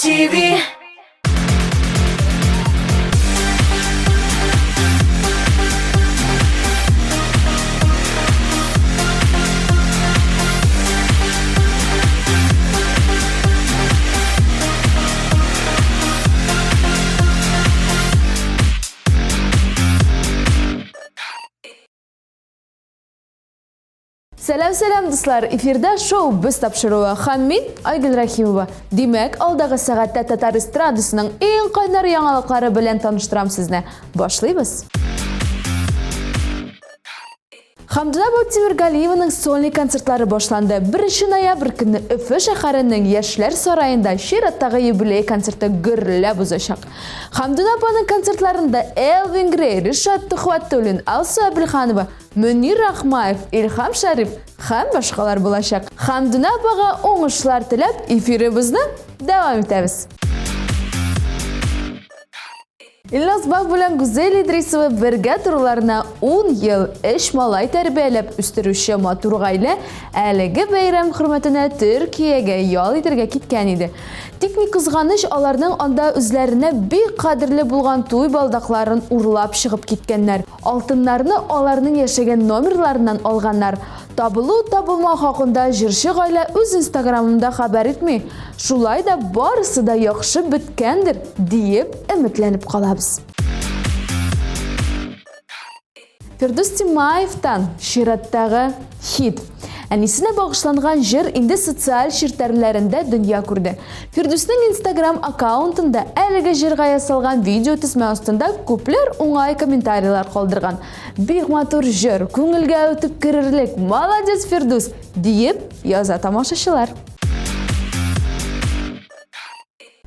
TV. Сәлем дуслар, эфирда шоу біз тапшыруы һәм мин Айгөл Рахимова. Демәк, алдағы сәгатьтә татар эстрадасының ең кайнар яңалыклары белән таныштырам сезне. Башлыйбыз. Хамдина Тимергалиеваның сольный концертлары башланды. 1 ноябрь көнне Өфе шәһәренең Яшьләр сараенда чираттагы юбилей концерты гөрләп узачак. Хамдина апаның концертларында Элвин Грей, Ришат Тухватуллин, Алсу Абелханова, Мөнир Рахмаев, Илхам Шариф һәм башкалар булачак. Хамдина апага уңышлар теләп, эфиребезне дәвам итәбез. Илназ Бак белән Гүзәл Идрисова бергә торуларына 10 ел эш малай тәрбияләп үстерүче матур гаилә әлеге бәйрәм хөрмәтенә Төркиягә ял итәргә киткән иде. Тик ни кызганыч, аларның анда үзләренә бик кадерле булган туй балдакларын урлап чыгып киткәннәр. Алтыннарны аларның яшәгән номерларыннан алганнар. Табылу-табылма хакында җырчы гаилә үз инстаграмында хәбәр итми. Шулай да барысы да яхшы биткәндер диеп өметләнеп калабыз. Фирдус Тимаевтан чираттагы хит. Әнисенә багышланган җыр инде социаль челтәрләрендә дөнья күрде. Фирдусның Instagram аккаунтында әлеге җырга ясалган видео төсмә астында күпләр уңай комментарийлар калдырган. Бик матур җыр, күңелгә үтеп керерлек, молодец Фирдус диеп яза тамашачылар.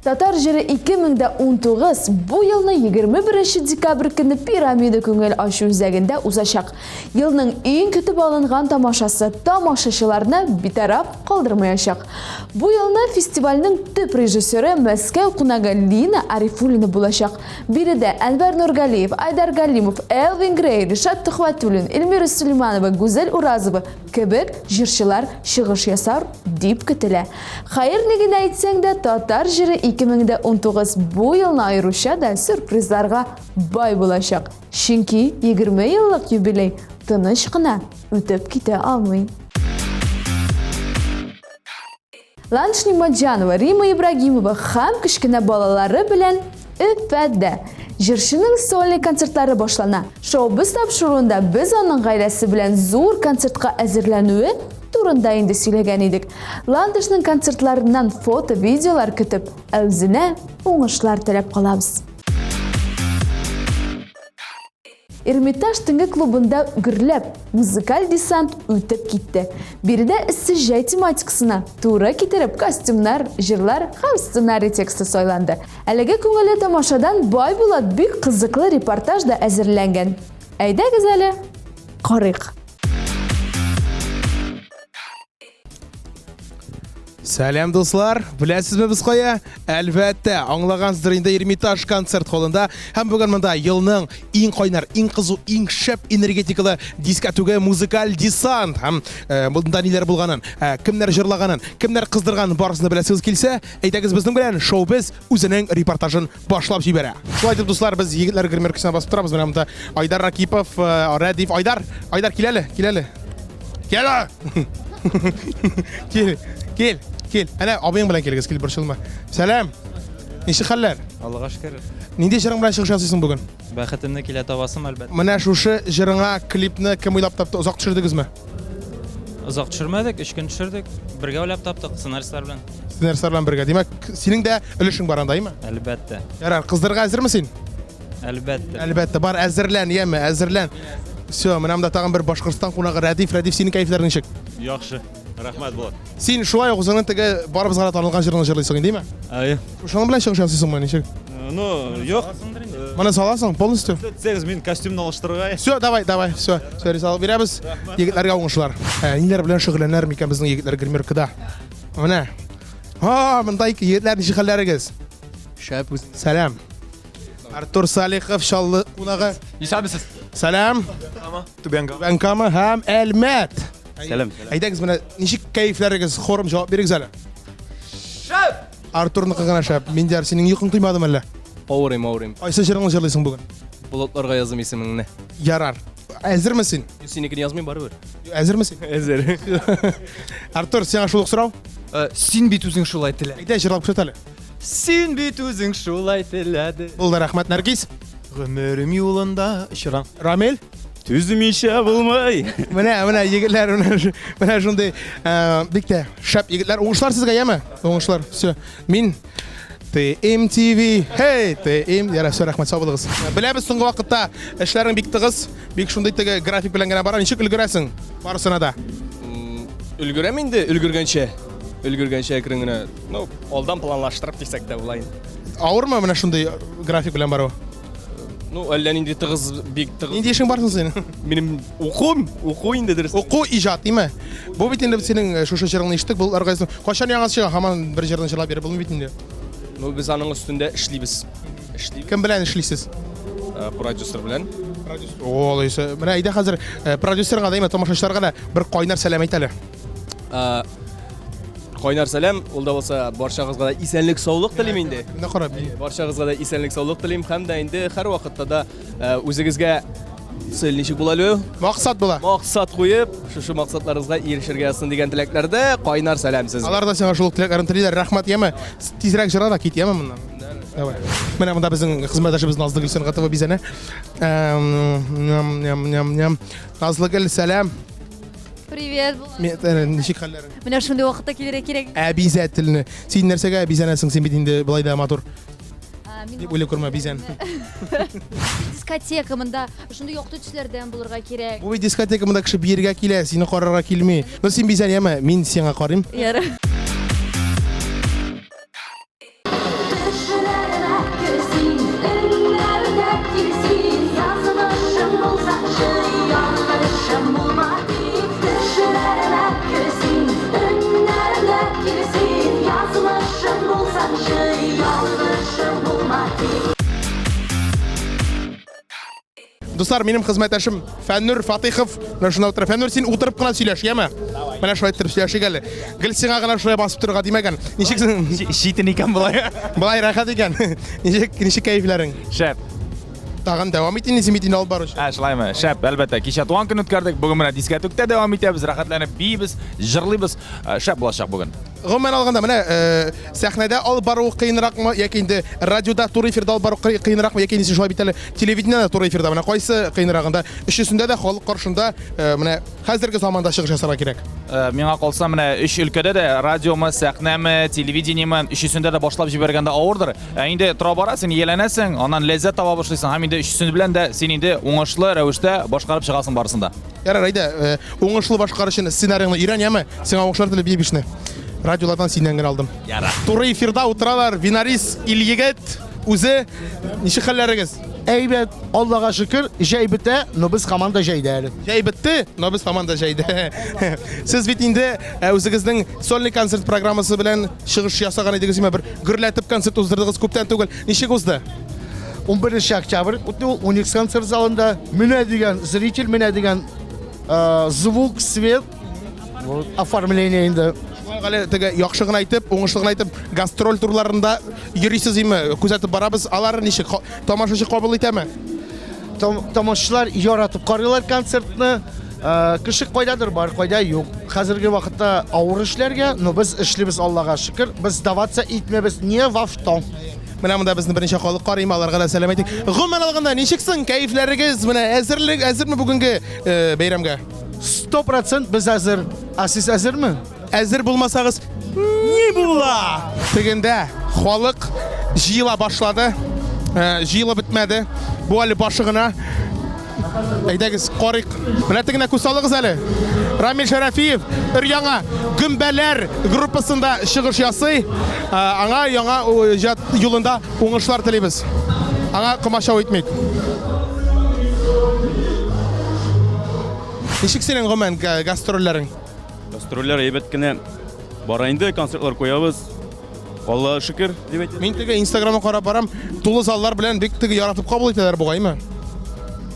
Татар җыры 2019 бу елны 21 декабрь көнне Пирамида күңел ачу үзәгендә узачак. Елның иң көтеп алынган тамашасы тамашачыларны битараф калдырмаячак. Бу елны фестивальнең төп режиссеры Мәскәү кунагы Лина Арифуллина булачак. Биредә Әнвәр Нургалиев, Айдар Галимов, Элвин Грей, Ришат Тухватуллин, Эльмира Сулейманова, Гүзәл Уразова кебек җырчылар чыгыш ясар дип көтелә. Хәерлеген әйтсәң дә, татар җыры 2019 бу елны айруча да сюрпризларга бай булачак. Чөнки 20 еллык юбилей тыныч кына үтеп китә алмый. Ланш Нимаджанова, Рима Ибрагимова һәм кечкенә балалары белән Өфәдә җырчының сольный концертлары башлана. Шоу без тапшыруында без аның гаиләсе белән зур концертка әзерләнүе турында инде сөйләгән идек. Ландышның концертларыннан фото-видеолар көтеп, үзенә уңышлар теләп калабыз. Эрмитаж төнге клубында гөрләп музыкаль десант үтеп китте. Биредә эссе җәй тематикасына туры китереп костюмнар, җырлар һәм сценарий тексты сайланды. Әлеге күңелле тамашадан бай булат бик кызыклы репортаж да әзерләнгән. Әйдәгез әле, карыйк. Сәлем дуслар, біләсізме біз қоя? Әлбәттә, аңлағансыздар инде Эрмитаж концерт холында һәм бүген монда елның иң кайнар, иң кызу, иң шәп энергетикалы дискотека музыкаль десант һәм монда ниләр булганын, кемнәр җырлаганын, кемнәр кыздырганын барысын беләсегез килсә, әйтәгез безнең белән шоу без үзенең репортажын башлап җибәрә. Шулай дип дуслар, без егетләр гримеркасына басып торабыз. Менә монда Айдар Ракипов, Радив Айдар кил әле. Кел. Әнә абыең белән килегез, кил борчылма. Сәлам. Ничек хәлләр? Аллага шөкер. Нинди җырың белән чыгыш ясыйсың бүген? Бәхетемне килә табасым әлбәттә. Менә шушы җырыңа клипны кем уйлап тапты? Озак төшердегезме? Озак төшермәдек, 3 көн төшердек. Бергә уйлап таптык сценаристлар белән. Сценаристлар белән бергә. Димәк, синең дә өлешең бар андаймы? Әлбәттә. Ярар, кыздырга әзерме син? Әлбәттә. Әлбәттә, бар әзерлән, яме, әзерлән. Всё, менә монда тагын бер Башкортстан кунагы Радив, синең кайфларың ничек? Яхшы. Рәхмәт булат. Син шулай ук үзеңнең теге барыбызга танылган җырны җырлыйсың, димме? Әйе. Шуның белән чыгыш ясыйсыңмы, ничек? Ну, юк. Моны саласың полностью? Сез мин костюмны алыштырырга. Всё, давай. Всё, рисалып бирәбез. Егетләргә уңышлар. Ниләр белән шөгыльләнәр микән безнең егетләр гримеркада? Менә. Монда ике егетләр ничек хәлләрегез? Шәп үз. Сәлам. Артур Салихов шаллы кунагы. Исәбесез. Сәлам. Түбәнгә. Бәнкама һәм Әлмәт. Сәлам. Әйдәгез менә ничек кайфләрегез? Хорым җавап бирегез әле. Шәп. Артурныкы гына шәп. Мин дәр синең йокың туймадымы әллә? Ауырым. Кайсы җырыңны җырлыйсың бүген? Болотларга язым исемеңне. Ярар. Әзерме син? Синекен язмыйм барыбер. Әзерме син? Әзер. Артур, сиңа шулык сорау? Син бит үзең шулай телә. Әйдә, җырлап күрсәт әле. Син бит үзең шулай теләде. Булды, рәхмәт, Нәргиз. Гомерем юлында очран. Рамил. Түзмичә булмай. Менә егетләр, менә шундый бик тә шәп егетләр. Уңышлар сезгә, яме? Уңышлар. Все. Мин TMTV. Hey, TM. Яра, все, рәхмәт, сау булыгыз. Беләбез, соңгы вакытта эшләрең бик тыгыз, бик шундый теге график белән генә бара. Ничек өлгерәсең барысына да? Өлгерәм инде, өлгергәнчә. Өлгергәнчә әкрен генә. Ну, алдан планлаштырып дисәк тә булай. Авырмы менә шундый график белән бару? Ну, әллә нинди тыгыз, бик тыгыз. Нинди эшең барсың син? Минем уку инде дөрес. Уку иҗат, име? Бу бит инде синең шушы җырыңны иштек, бу аргайсың. Качан яңа чыга? Һаман бер җырны җырлап биреп булмый бит инде. Ну, без аның өстендә эшлибез. Кем белән эшлисез? Продюсер белән. Ол исе. Менә әйдә хәзер продюсерга да, тамашачыларга да бер кайнар сәлам әйт әле. Кайнар сәлам, ул да булса барчагызга да исәнлек, саулык телим инде. Менә карап. Барчагызга да исәнлек, саулык телим һәм дә инде һәр вакытта да үзегезгә цел ничек була әле? Максат була. Максат куеп, шушы максатларыгызга ирешергә ясын дигән теләкләрдә кайнар сәлам сезгә. Алар да сиңа шул теләкләрен телиләр. Рәхмәт, яме. Тизрәк җыра да кит, яме моннан. Давай. Менә монда безнең хезмәттәшебез Назлы Гөлсен Гатова бизәнә. Назлы сәлам. Привет. Ничек хәлләрең? Менә шундый вакытта килергә кирәк. Әбизәтелне. Син нәрсәгә бизәнәсең? Син бит инде былай да матур. Мин Дип уйлап күрмә, бизән. дискотека монда шундый яктый төсләрдән булырга кирәк. Бу дискотека монда кеше биергә килә, сине карарга килми. Ну син бизән, яме. Мин сиңа карыйм. Яра. Дуслар, минем хезмәттәшем Фәннур Фатихов. Менә шунда утыра. Фәннур, син утырып кына сөйләш, яме? Менә шулай торып сөйләшик әле. Гел сиңа гына шулай басып торырга димәгән. Ничексең? Шитен икән булай. Былай рәхәт икән. Ничек кәефләрең? Шәп. Тагын дәвам итин, син бит инде алып баручы. Шулаймы? Шәп, әлбәттә. Кичә туган көн үткәрдек. Бүген менә дискотекта дәвам итәбез, рәхәтләнеп бийбез, җырлыйбыз. Шәп булачак бүген. Гомумән алганда менә сәхнәдә алып бару кыенракмы яки инде радиода туры эфирда алып бару кыенракмы яки инде шулай бит әле телевидениедә туры эфирда менә кайсы кыенрагында өчесендә дә халык каршында менә хәзерге заманда чыгыш ясарга кирәк. Миңа калса менә өч өлкәдә дә радиомы, сәхнәме, телевидениеме өчесендә дә башлап җибәргәндә авырдыр. Инде тора барасың, ияләнәсең, аннан ләззәт таба башлыйсың һәм инде өчесен белән дә син инде уңышлы рәвештә башкарып чыгасың барысында. Ярар, әйдә, уңышлы башкарыш өчен сценарийны өйрән, яме? Сиңа уңышлар теләп бишне. Радиолардан синнән генә алдым. Яра. Туры эфирда утыралар, Винарис Ильегет үзе. Ничек хәлләрегез? Әйбәт, Аллаға шөкер, җәй бетә, но без һаман да җәйдә әле. Җәй бетте, но без һаман да җәйдә. Сез бит инде үзегезнең сольный концерт программасы белән чыгыш ясаган идегез, бер гөрләтеп концерт уздырдыгыз күптән түгел. Ничек узды? 11 октябрь, ул 12 концерт залында менә дигән зритель, менә дигән звук, свет, оформление инде. Шулай теге яхшы гына әйтеп, уңышлы гына әйтеп, гастроль турларында йөрисез име? Күзәтеп барабыз. Алар ничек? Тамашачы кабул итәме? Тамашачылар яратып карыйлар концертны. Кеше кайдадыр бар, кайда юк. Хәзерге вакытта авыр эшләргә, но без эшлибез, Аллага шөкер. Без даваться итмәбез, не во что. Менә монда безне беренче халык карыйм, аларга да сәлам әйтик. Гомумән алганда ничексең? Кәефләрегез менә әзерме бүгенге бәйрәмгә? 100% без әзер. Сез әзерме? Әзер булмасагыз ни була? Тегендә халык җыела башлады. Җыела бетмәде. Бу әле башы гына. Әйдәгез, карыйк. Менә тегенә күз салыгыз әле. Рамил Шәрәфиев өр-яңа Гөмбәләр группасында чыгыш ясый. Аңа яңа иҗат юлында уңышлар телибез. Аңа комачау итмик. Ничек синең гомумән гастрольләрең? Гастрольләр әйбәт кенә бара инде, концертлар куябыз. Аллаһка шөкер дип әйтәм. Мин теге Instagramга карап барам, тулы заллар белән бик теге яратып кабул итәләр бугаймы?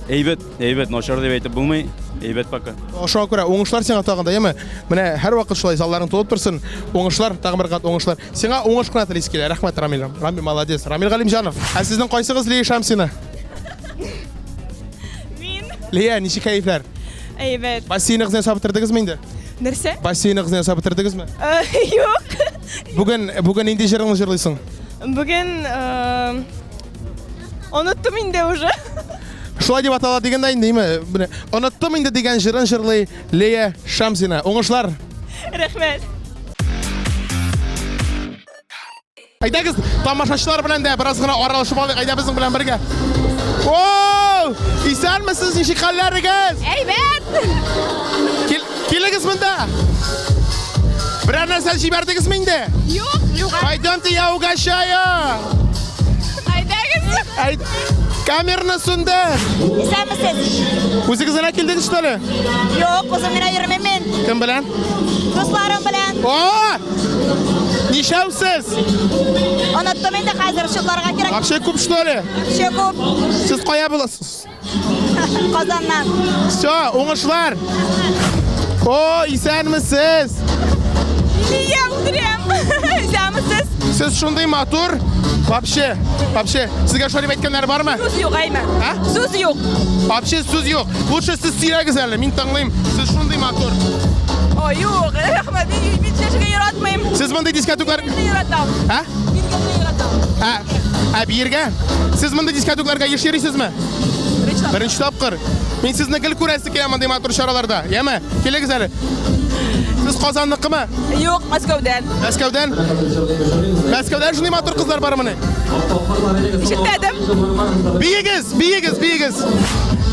Әйбәт, начар дип әйтеп булмый. әйбәт пока. Ошоға күрә уңышлар сиңа тагында, яме? Менә һәр вакыт шулай залларың толып торсын. Уңышлар, тагын бер кат уңышлар. Сиңа уңыш кына телис килә. Рәхмәт, Рамил. Рамил молодец. Рамил Галимҗанов. Ә сезнең кайсыгыз Лия Шамсина? Мин. Лия, ничек кәефләр? Әйбәт. Бассейн кызны сабып бетердегезме инде? Нәрсә? Бассейн кызны сабып бетердегезме? Юк. Бүген инде җырыңны җырлыйсың. Бүген оныттым инде уже. Шулай дип атала дигәндә инде, менә оныттым инде дигән җырын җырлый Лия Шамсина. Уңышлар. Рәхмәт. Әйдәгез, тамашачылар белән дә бераз гына аралашып алыйк. Әйдә безнең белән бергә. О! Исәнмесез, ничек хәлләрегез? Әйбәт. Килегез монда. Берәр нәрсә җибәрдегезме инде? Юк. Пойдемте, я угощаю. Әйдәгез. Камераны сүндер. Исәнмесез? Үзегез генә килдегез шулай. Юк, үзем генә йөрмим мин. Кем белән? Дусларым белән. О! Нишәүсез? Оныттым инде хәзер шуларга кирәк. Акча күп шулай. Чыгып Сез кая буласыз? Казаннан. Всё, уңышлар. О, исәнмесез? Лия үтерәм. Исәнмесез? Сез шундый матур. Вообще, сезгә шулай әйткәннәр бармы? Сүз юк, әймә. А? Сүз юк. Вообще сүз юк. Лучше сез сөйләгез әле, мин тыңлыйм. Сез шундый матур. О, юк. Рәхмәт. Мин чәчкә яратмыйм. Сез мондый дискотеклар... Мин яратам. А? Мин яратам. Биргә? Сез мондый дискотекларга еш йөрисезме? Беренче тапкыр. Мин сезне гел күрәсе килә мондый матур чараларда. Яме? Килегез әле. Сез Казанныкымы? Юк, Мәскәүдән. Мәскәүдән? Мәскәүдән шундый матур кызлар бармыни? Ишеттем. Биегез.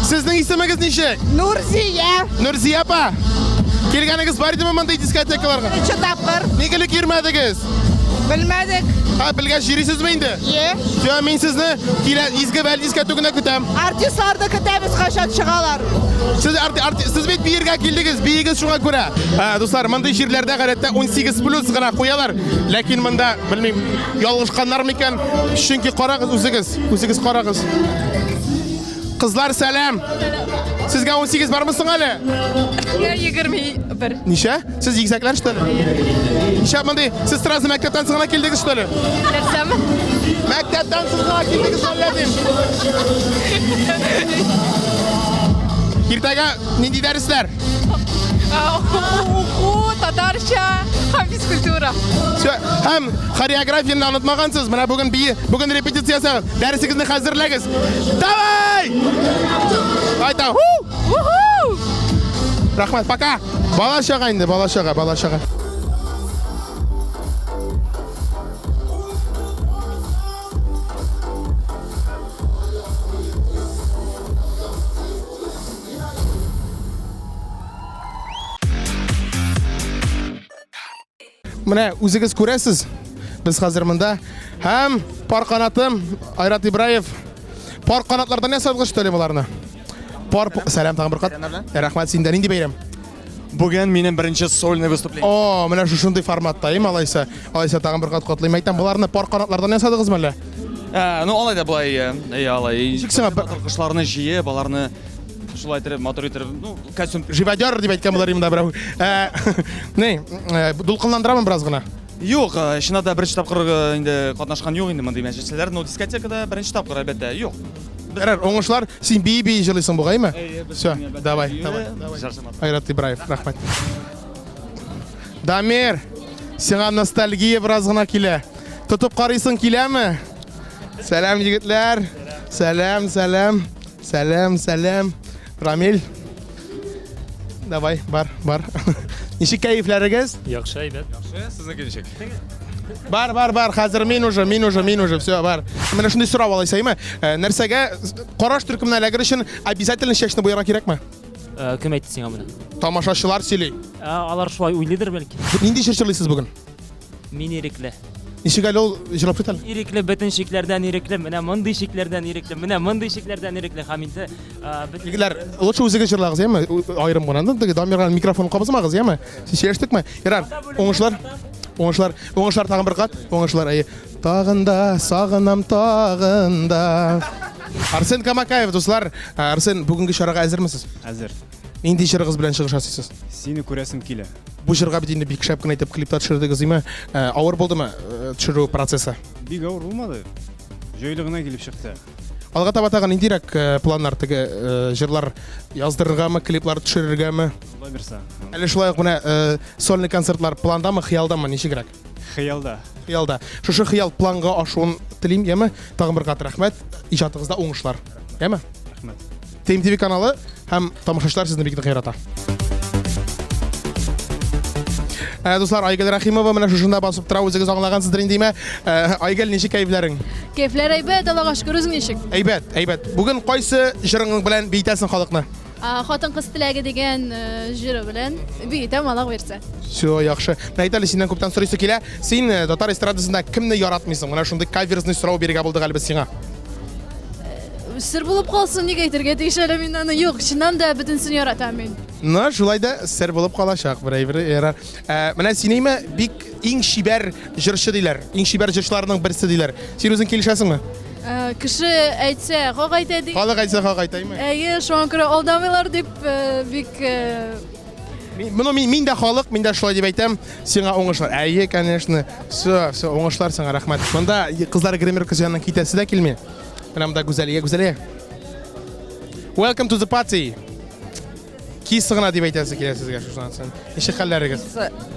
Сезнең исемегез ничек? Нурзия. Нурзия апа. Килгәнегез бар идеме мондый дискотекаларга? Беренче тапкыр. Нигә кирмәдегез? Белмәдек. Белгәч йөрисезме инде? Yo, мин сезне килә изге бәл дискотекына көтәм. Артистларны көтәбез, качан чыгалар. Сез бит биергә килдегез, биегез шуңа күрә. Дуслар, мондый җирләрдә гадәттә 18+ гына куялар. Ләкин монда, белмим, ялгышканнармы икән? Чөнки карагыз үзегез карагыз. Кызлар, сәлам. Сезгә 18 бармы соң әле? 21. Ничә? Сез игезәкләр штеле? Ничә мондый? Сез сразу мәктәптән соң гына килдегез штеле? Нәрсәме? Мәктәптән соң гына килдегез әле дим. Иртәгә нинди дәресләр? Татарча, һәм физкультура. Һәм хореографияны онытмагансыз. Менә бүген репетициясы. Дәресегезне хәзерләгез. Давай! Айта. Рахмәт, пока. Бала чага инде, бала чага. Менә үзегез күрәсез. Без хәзер монда һәм пар канатым Айрат Ибраев пар канатлардан ясалгыч телемаларны. Сәлам тагын бер кат. Рәхмәт, синдә нинди бәйрәм? Бүген минем беренче сольный выступление. О, менә шундый форматта, алайса тагын бер кат катлыйм. Әйтәм, буларны пар канатлардан ясадыгызмы әле? Ну, алай да булай, алай. Ничек сиңа Кышларны җые, баларны шулай итеп, матур итеп, ну, костюм живодер дип әйткән булар инде берәү. Дулкынландырамын бераз гына. Юк, чынында беренче тапкыр инде катнашкан юк инде мондый мәҗлесләр, но дискотекада беренче тапкыр әлбәттә юк. Берәр уңышлар, син бии җырлыйсың бугаймы? Всё, давай. Айрат Ибраев, рәхмәт. Дамир, сиңа ностальгия бераз гына килә. Тотып карыйсың киләме? Сәлам егетләр. Сәлам. Рамил. Давай, бар. Ничек кәефләрегез? Яхшы, әйбәт. Сезнеке ничек? Бар. Хәзер мин уже, всё, бар. Менә шундый сорау алайсаймы? Нәрсәгә караш төркемнәләр өчен обязательно чәчне буярга кирәкме? Кем әйтте сиңа моны? Тамашачылар сөйли. Алар шулай уйлыйдыр бәлки. Нинди җырлыйсыз бүген? Мин ирекле. Ничек әле ул җырлап китә? Ирекле бөтен шикләрдән ирекле, менә мондый шикләрдән ирекле, һәм инде Егетләр, лучше үзегез җырлагыз, яме? Аерым гына. Дамирга микрофон кабызмагыз, яме? Сез чәчтекме? Ярар, уңышлар тагын бер кат. Уңышлар, тагында, сагынам тагында. Арсен Камакаев, дуслар. Арсен, бүгенге чарага әзермесез? Әзер. Нинди җырыгыз белән чыгыш ясыйсыз? Сине күрәсем килә. Бу җырга бит инде бик шәп кенә итеп клипта төшердегез, име? Авыр булдымы төшерү процессы? Бик авыр булмады. Җайлы гына килеп чыкты. Алга таба тагын ниндирәк планнар теге җырлар яздырыргамы, клиплар төшерергәме? Алла бирсә. Әле шулай ук менә сольный концертлар пландамы, хыялдамы, ничегрәк? Хыялда. Хыялда. Шушы хыял планга ашуын телим, яме? Тагын бер кат рәхмәт. Иҗатыгызда уңышлар. Яме? Рәхмәт. TMTV каналы һәм тамашачылар сезне бик ярата. Дуслар, Айгөл Рахимова менә шушында басып тора, үзегез аңлагансыздыр инде име? Айгөл, ничек кайфларың? Кайфлар әйбәт, Аллага шөкер, үзең ничек? Әйбәт, әйбәт. Бүген кайсы җырың белән бейтәсең халыкны? Хатын-кыз теләге дигән җыры белән бейтәм, Аллага бирсә. Все, яхшы. Менә әйтәле, синнән күптән сорыйсы килә. Син татар эстрадасында кемне яратмыйсың? Менә шундый каверсный сорау бирергә булды гәлбә сиңа. Сер булып калсын, нигә әйтергә тиеш әле мин аны? Юк, чыннан да бөтенсен яратам мин. Ну, шулай да сер булып калачак бер ярар. Менә синеме бик иң шибәр җырчы диләр. Иң шибәр җырчыларның берсе диләр. Син үзең килешәсеңме? Кеше әйтсә, хак әйтә ди. Халык әйтсә хак әйтәме? Әйе, шуңа күрә алдамыйлар дип бик Мин дә халык, мин дә шулай дип әйтәм. Сиңа уңышлар. Әйе, конечно. Все, уңышлар сиңа рәхмәт. Монда кызлар гримерка янына китәсе дә килми. Менә монда Гүзәлия. Welcome to the party. Кисыгына дип әйтәсе килә сезгә шушыннан. Ничек хәлләрегез?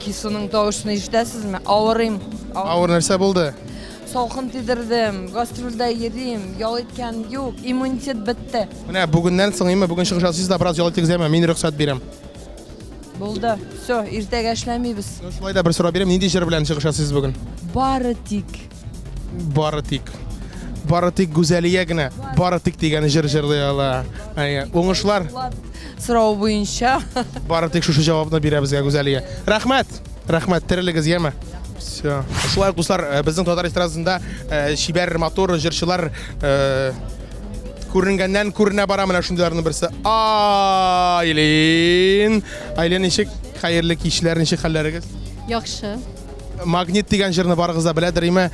Кисуның тавышын ишетәсезме? Авырыйм. Авыр нәрсә булды? Салкын тидердем, гастрольдә йөрим, ял иткән юк, иммунитет бетте. Менә бүгеннән соң име, бүген чыгыш ясыйсыз да бераз ял итегезме? Мин рөхсәт бирәм. Булды. Всё, иртәгә эшләмибез. Шулай да бер сорау бирәм. Нинди җыр белән чыгыш ясыйсыз бүген? Бары тик. Бары тик Гүзәлия генә. Бары тик дигән җыр җырлый ала. Уңышлар. Сорау буенча. Бары тик шушы җавапны бирә безгә Гүзәлия. Рәхмәт, терелегез яме. Все. Шулай дуслар, безнең татар эстрадасында шибәр мотор җырчылар күренгәннән күренә бара менә шундыйларның берсе. Айлен, ничек хәерле кичләр, ничек хәлләрегез? яхшы. Магнит дигән җырны барыгыз да беләдер име?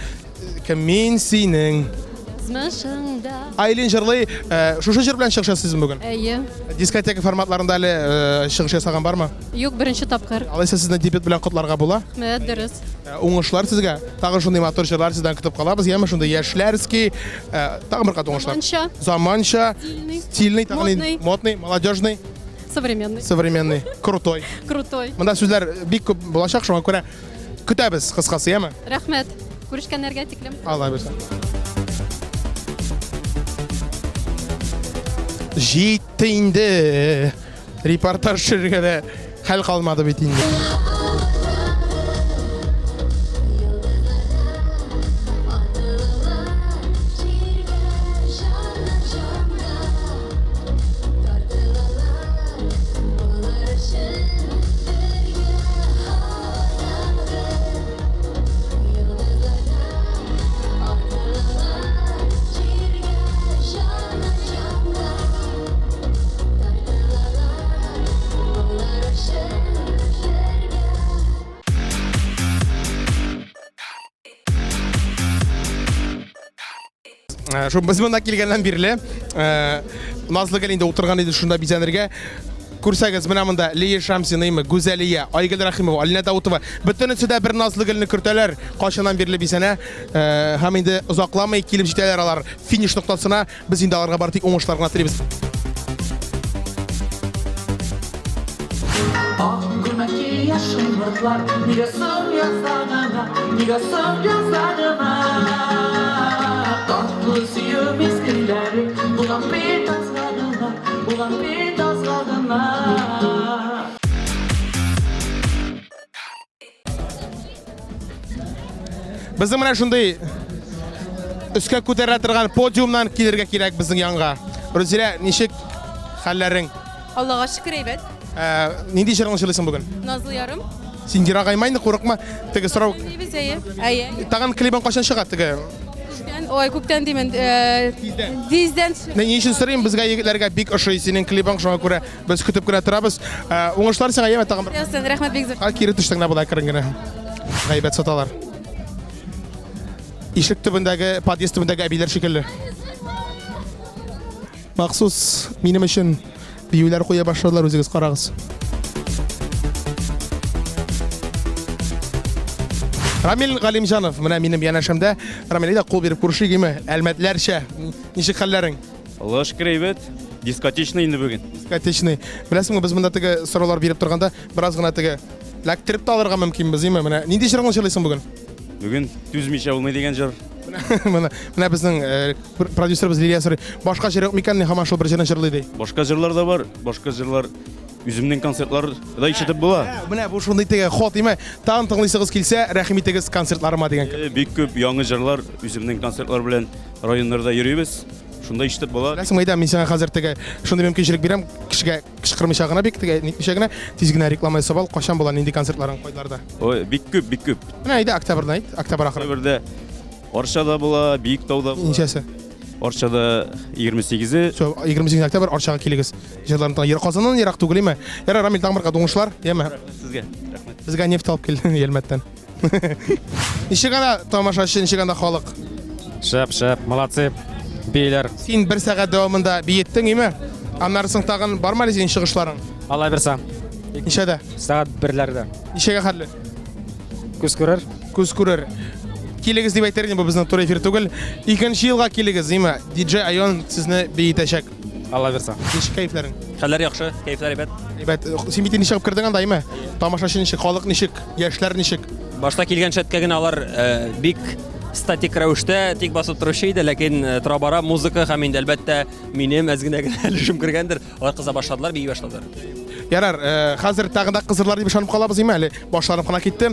Кем мин синең? Змышыңда. Айлен җырлый, шушы җыр белән чыгыш ясыйсыз бүген? Әйе. Дискотека форматларында әле чыгыш ясаган бармы? Юк, беренче тапкыр. Алайса сезне дебют белән котларга була. Рәхмәт, дөрес. Уңышлар сезгә. Тагын шундый мотор җырлар сездән көтеп калабыз. Яме шундый яшьләрский, тагын бер кат уңышлар. Заманча, стильный, тагын модный, молодежный, Современный. крутой. Монда сүзләр бик күп булачак, шуңа күрә көтәбез кыскасы, яме? Рәхмәт. Күрешкәннәргә тиклем. Алла бирсен. Җитте инде. Репортаж төшерергә дә хәл калмады бит инде. Шу без монда килгәннән бирле, Назлы гел инде утырган иде шунда бизәнергә. Күрсәгез, менә монда Лия Шамсина, Гүзәлия, Айгөл Рахимова, Алина Даутова, бөтенесе дә бер Назлы гелне кертәләр. Кашаннан бирле бизәнә, һәм инде озакламый килеп җитәләр алар финиш ноктасына. Без инде аларга бары тик уңышлар гына телибез. Безнең менә шундый өскә күтәрелә торган подиумнан килергә кирәк безнең янга. Рузилә, ничек хәлләрең? Аллага шөкер, әйбәт. Нинди җырны җырлыйсың бүген? Назлы ярым. Син ерагайма инде, курыкма. Теге сорау. Әйе. Тагын клибын кашан чыга теге? Ой, күптән димен. Диздән. Ни өчен сорыйм, безгә егетләргә бик ошый синең клибың, шуңа күрә без көтеп кенә торабыз. Уңышлар сиңа яме тагын бер. Ясын, рәхмәт бик зур. Кире төштең дә була кирен генә. Гайбәт саталар. Ишек төбендәге, подъезд төбендәге әбиләр шикелле. Махсус минем өчен биюләр куя башладылар, үзегез карагыз. Рамил Галимҗанов, менә минем янәшәмдә. Рамил, кул биреп күршегеме? Әлмәтләрчә. Ничек хәлләрең? Аллаһ шөкер әйбәт. Дискотечный инде бүген. Дискотечный. Беләсеңме, без монда теге сораулар биреп торганда, бераз гына теге ләктереп алырга мөмкинбез, име? Менә нинди җырыңны җырлыйсың бүген? Бүген түзмичә булмый дигән җыр. Менә безнең продюсерыбыз Лилия сорый. Башка җыр юк микәнни, һаман шул бер җырны җырлый ди. Башка җырлар да бар. Башка җырлар үземнең концертларда ишетеп була. Менә бу шундый теге хот име? Тагын тыңлыйсыгыз килсә, рәхим итегез концертларыма дигән. Бик күп яңа җырлар үземнең концертлар белән районнарда йөрибез. Шунда ишетеп була. Беләсеңме, әйдә, мин сиңа хәзер теге шундый мөмкинчелек бирәм, кешегә кычкырмыйча гына бик теге нитмичә генә тиз генә реклама ясап ал, качан була, нинди концертларың кайларда. Ой, бик күп, бик күп. Менә әйдә, октябрьдә әйт, октябрь ахыры. Октябрьдә Арчада була, Биектауда була. Ничәсе? Арчада 28-е. 28 октябрь Арчага килегез. Җырларны таңгыр Казаннан ерак түгел име? Яра, Рамил, таңгыр дуңышлар, яме? Сезгә рәхмәт. Безгә нефть алып кил Елмәттән. Ничек ана тамашачы, ничек анда халык? Шәп, молодцы. Бейләр. Син бер сәгать дәвамында биеттең име? Аннарысын тагын бармы әле синең чыгышларың? Алай берсә. Ничәдә? Сәгать 1-ләрдә. Ничәгә хәтле? Күз күрер. Күз күрер. Килегез дип әйтер идем, бу безнең тур эфир түгел. 2нче елга килегез, име? DJ Айон сезне биетәчәк. Алай берсә. Ничек кайфларың? Хәлләр яхшы, кәефләр әйбәт. Әйбәт, син бит ничек кирдең анда, име? Тамашачы ничек, халык ничек, яшьләр ничек? Башта килгән шәткә генә алар бик статик рәвештә тик басып торучы иде, ләкин тора-бара музыка һәм инде әлбәттә минем әзгенә генә өлешем кергәндер. Алар кыза башладылар, бии башладылар. Ярар, хәзер тагын да кызырлар дип ышанып калабыз, име? Әле башларым гына китте.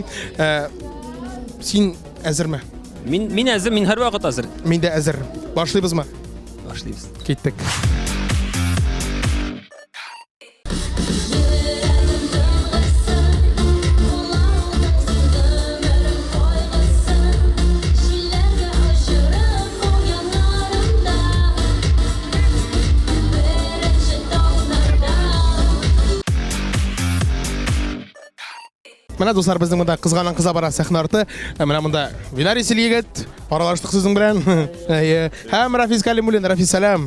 Син әзерме? Мин әзер, мин һәрвакыт әзер. Мин дә әзер. Башлыйбызмы? Башлыйбыз. Киттек. Менә дуслар, безнең монда кызганан кыза бара сәхнә арты. Менә монда Вилар исел егет, аралаштык сезнең белән. Һәм Рафис Калимуллин, Рафис, сәлам.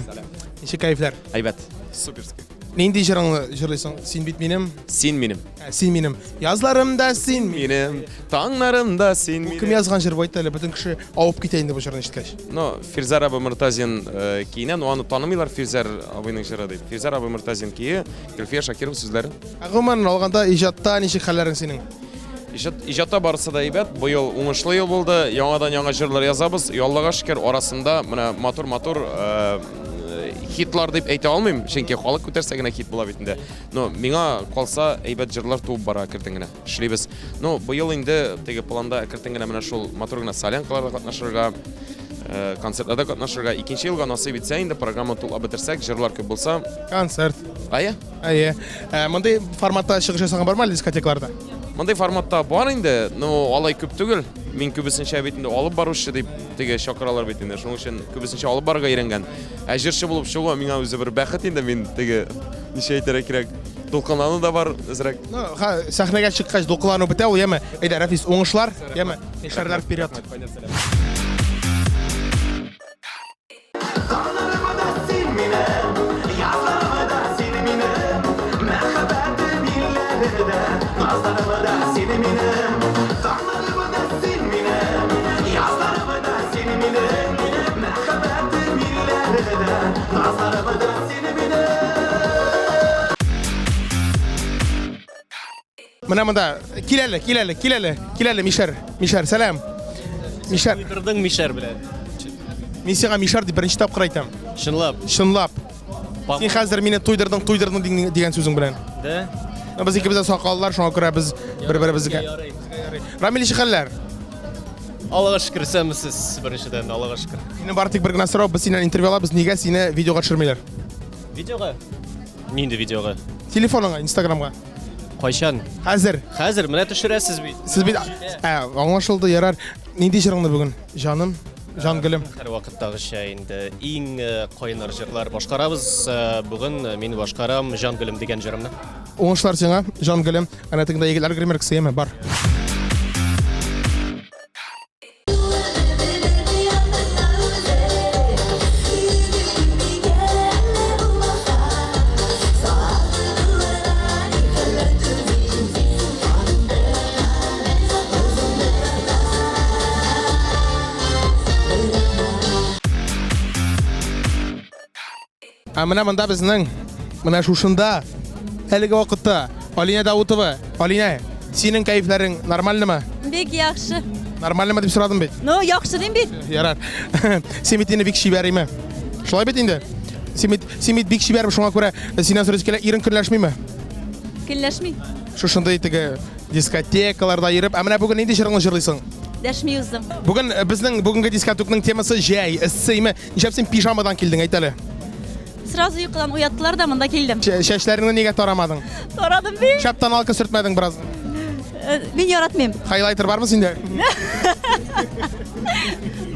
Ничек кайфлар? Әйбәт. Суперски. Нинди җырыңны җырлыйсың? Син бит минем. Син минем. Син минем. Язларымда син Минем. Таңнарымда син минем. Кем язган җыр бу әле? Бөтен кеше авып китә инде бу җырны ишеткәч. Ну, Фирзар абый Муртазин киенә, но аны танымыйлар Фирзар абыйның җыры дип. Фирзар абый Муртазин кие, Гөлфия Шакирова сүзләре. Гомумән алганда иҗатта ничек хәлләрең синең? Иҗатта барысы да әйбәт. Бу ел уңышлы ел булды. Яңадан яңа җырлар язабыз. Аллага шөкер, арасында менә матур хитлар дип әйтә алмыйм, чөнки халык күтәрсә генә хит була бит инде. Но миңа калса әйбәт җырлар туып бара кертен генә. Эшлибез. Ну, бу ел инде теге планда кертен генә менә шул матур гына солянкаларда катнашырга, концертларда катнашырга, 2нче елга насыйп итсә инде программа тулы бетерсәк, җырлар күп булса, Концерт. Ая? Мондай форматта чыгыш ясаган бармы әле дискотекаларда? Мондай форматта бар инде, но алай күп түгел. Мин күбесенчә бит инде алып баручы дип теге чакыралар бит инде. Шуның өчен күбесенчә алып барырга өйрәнгән. Ә җырчы булып чыгу миңа үзе бер бәхет инде. Мин теге ничә әйтергә кирәк, дулкынлану да бар әзрәк. Ну, сәхнәгә чыккач дулкынлану бетә ул, яме? Әйдә, Рафис, уңышлар, яме? Эшләр вперед. Менә монда киләле Мишәр, сәлам. Мишәр. Уйдырдың Мишәр белән. Мин сиңа Мишәр дип беренче тапкыр әйтәм. Чынлап. Син хәзер мине туйдырдың дигән сүзең белән. Да? Без икебез дә сакаллар, шуңа күрә без бер-беребезгә. Рамил, ничек хәлләр? Аллага шөкер, сәмсез беренчедән, Аллага шөкер. Минем бар тик бер генә сорау, без синнән интервью алабыз, нигә сине видеога төшермиләр? Видеога? Нинди видеога? Телефоныңа, Инстаграмга. Кайчан? Хәзер. Хәзер менә төшерәсез бит. Сез бит аңлашылды, ярар. Нинди җырыңны бүген? Җаным, җан гөлем. Һәр вакыттагыча инде иң кайнар җырлар башкарабыз. Бүген мин башкарам Җан гөлем дигән җырымны. Уңышлар сиңа, җан гөлем. Ана тегендә егетләр гримеркасы яме бар. Менә монда безнең, менә шушында, әлеге вакытта, Алина Даутова. Алина, синең кайфларың нормальнымы? Бик яхшы. Нормальнымы дип сорадым бит. Ну, яхшы дим бит. Ярар. Син бит инде бик шибәриме? Шулай бит инде. Син бит бик шибәр, шуңа күрә синнән сорыйсы ирен көнләшмиме? Көнләшми. Шушында теге дискотекаларда йөреп, менә бүген нинди җырыңны җырлыйсың? Дәшми үзем. Бүген безнең бүгенге дискотекның темасы җәй, иссеме? Ничәп син пижамадан килдең, әйт әле. Сразу йокыдан уяттылар да монда килдем. Чәчләреңне нигә тарамадың? Тарадым бит. Шәп таналка сөртмәдең бераз. Мин яратмыйм. Хайлайтер бармы синдә?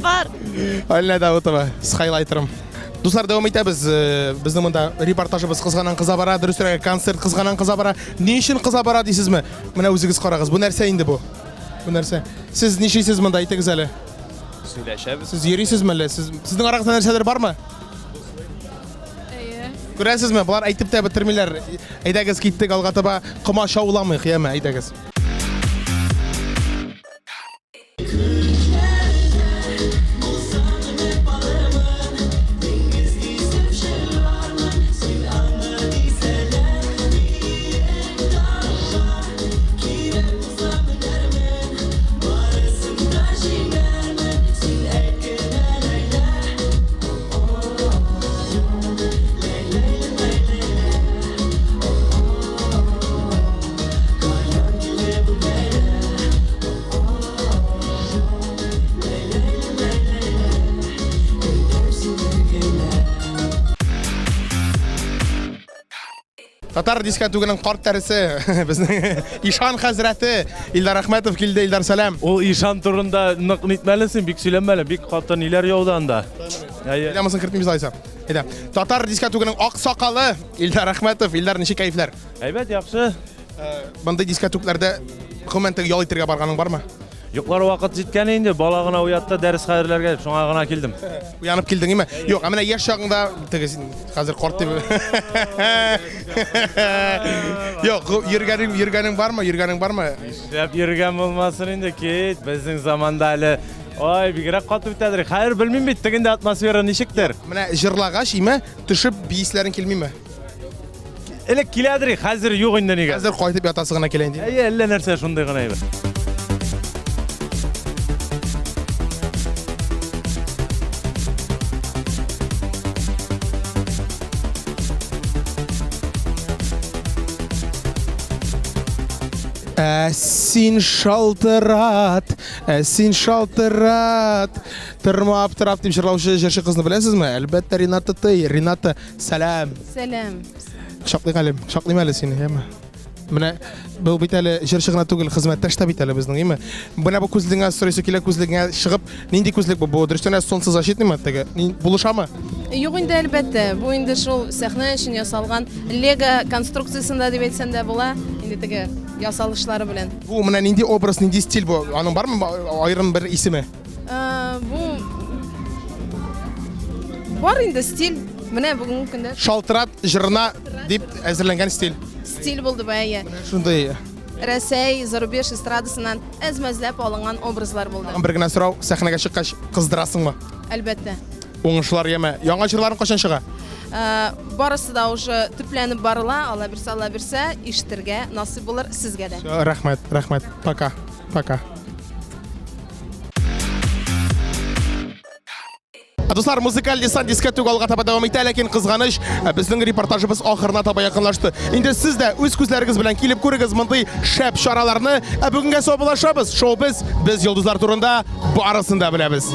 Бар. Алина Даутова, с хайлайтером. Дуслар, дәвам итәбез. Безнең монда репортажыбыз кызганан кыза бара, дөресрәк концерт кызганан кыза бара. Ни өчен кыза бара дисезме? Менә үзегез карагыз. Бу нәрсә инде бу? Бу нәрсә? Сез нишисез монда әйтегез әле? Сөйләшәбез. Сез йөрисезме әле? Сезнең арагызда нәрсәләр бармы? Күрәсезме? Булар әйтеп тә бетермиләр. Әйдәгез киттек алга таба, комача уламыйк, яме, әйдәгез. Татар дискотекының карт тәресе, безнең Ишан хәзрәте Илдар Әхмәтов килде. Илдар, сәлам. Ул ишан турында нык нитмәлесен, бик сөйләмәле, бик каты ниләр яудан да. Ямасын кертмибез алайса. Әйдә. Татар дискотекының ак сакалы Илдар Әхмәтов. Илдар, ничек кайфлар? Әйбәт, яхшы. Мондай дискотекләрдә гомумән ял итәргә барганың бармы? Юклар вакыт җиткән инде, бала гына уятты, дәрес хәзерләргә, шуңа гына килдем. Уянып килдең име? Юк, менә яшь чагыңда теге хәзер карт дип. Юк, йөргәнең бармы? Эшләп йөргән булмасын инде, кит. Безнең заманда әле ой, бигрәк каты үтәдер. Хәер, белмим бит, тегендә атмосфера ничектер. Менә җырлагач име, төшеп биясләрен килмиме? Элек киләдер, хәзер юк инде нигә. Хәзер кайтып ятасы гына килә инде. Әллә нәрсә шундый гына әйбәт. Син шалтырат, тырмап тырап дип җырлаучы җырчы кызны беләсезме? Әлбәттә, Рената Тый. Рената, сәлам. Сәлам. Шаклыйм әле сине, яме. Менә бу бит әле җырчы гына түгел, хезмәттәш тә бит әле безнең, яме. Менә бу күзлегеңә сорыйсы килә, күзлегеңә чыгып, нинди күзлек бу? Бу дөрестән солнце защитныймы теге? Булышамы? Юк инде, әлбәттә. Бу инде шул сәхнә өчен ясалган Лего конструкциясендә дип әйтсәм дә була. Инде теге ясалышлары белән. Бу менә нинди образ, нинди стиль бу? Аның бармы аерым бер исеме? Бу бар инде стиль. Менә бүгенге көндә Шалтырат җырына дип әзерләнгән стиль. стиль булды бая. Шундай. Рәсәй, зарубеж эстрадасыннан әзмәзләп алынган образлар булды. Бер генә сорау, сәхнәгә чыккач кыздырасыңмы? Әлбәттә. Уңышлар яме. Яңа җырларың качан чыга? Барысы да уже төпләнеп барыла, Алла бирсә, ишетергә насыйп булыр сезгә дә. Рәхмәт. Пока. Дуслар, музыкаль десант дискотек алга таба дәвам итә, ләкин кызганыч, безнең репортажыбыз ахырына таба якынлашты. Инде сез дә үз күзләрегез белән килеп күрегез мондай шәп чараларны. Бүгенгә саубулашабыз. Шоу без йолдызлар турында барысын да беләбез.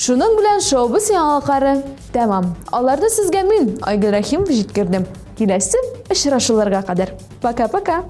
Шуның белән шоу-биз яңалыклары тәмам. Аларны сезгә мин, Айгөл Рәхимов, җиткердем. Киләсе очрашуларга кадәр. Пока-пока.